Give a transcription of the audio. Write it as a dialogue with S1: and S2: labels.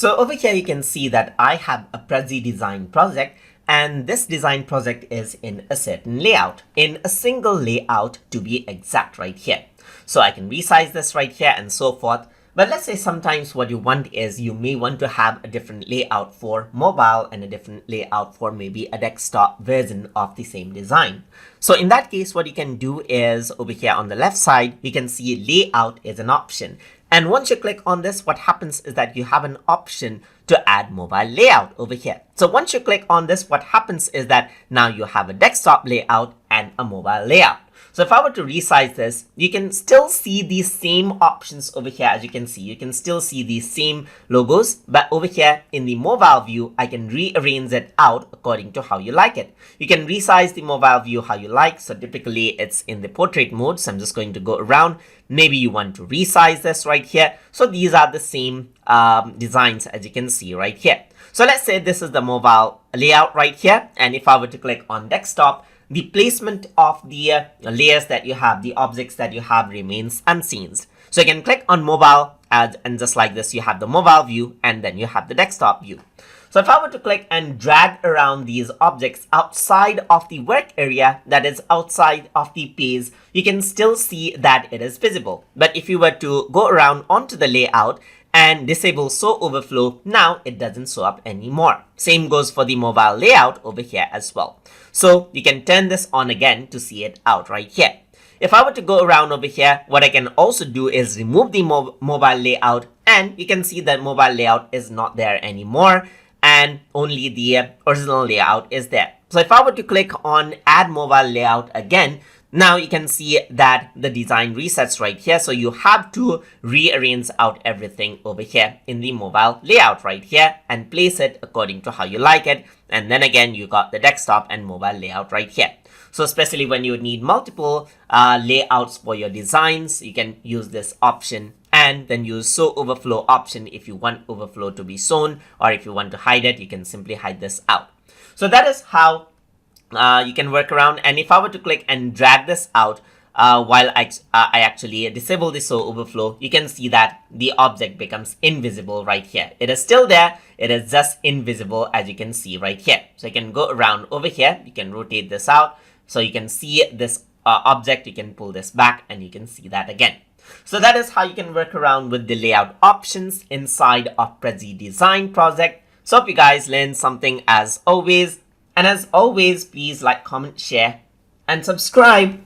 S1: So over here you can see that I have a Prezi design project, and this design project is in a certain layout, in a single layout to be exact right here. So I can resize this right here and so forth. But let's say sometimes what you want is you may want to have a different layout for mobile and a different layout for maybe a desktop version of the same design. So in that case, what you can do is over here on the left side, you can see layout is an option. And once you click on this, what happens is that you have an option to add mobile layout over here. So once you click on this, what happens is that now you have a desktop layout and a mobile layout. So if I were to resize this, you can still see these same options over here. As you can see, you can still see these same logos, but over here in the mobile view, I can rearrange it out according to how you like it. You can resize the mobile view how you like. So typically it's in the portrait mode. So I'm just going to go around. Maybe you want to resize this right here. So these are the same designs as you can see right here. So let's say this is the mobile layout right here. And if I were to click on desktop, the placement of the layers that you have, the objects that you have remains unseen. So you can click on mobile and just like this, you have the mobile view and then you have the desktop view. So if I were to click and drag around these objects outside of the work area, that is outside of the page, you can still see that it is visible. But if you were to go around onto the layout and disable show overflow, now it doesn't show up anymore. Same goes for the mobile layout over here as well. So you can turn this on again to see it out right here. If I were to go around over here, what I can also do is remove the mobile layout, and you can see that mobile layout is not there anymore and only the original layout is there. So if I were to click on add mobile layout again, now you can see that the design resets right here. So you have to rearrange out everything over here in the mobile layout right here and place it according to how you like it. And then again, you got the desktop and mobile layout right here. So especially when you need multiple layouts for your designs, you can use this option and then use show overflow option if you want overflow to be shown, or if you want to hide it, you can simply hide this out. So that is how you can work around. And if I were to click and drag this out while I actually disable the show overflow, you can see that the object becomes invisible right here. It is still there, it is just invisible as you can see right here. So you can go around over here, you can rotate this out so you can see this object, you can pull this back and you can see that again. So that is how you can work around with the layout options inside of Prezi Design project. So hope you guys learned something as always. And as always, please like, comment, share, and subscribe.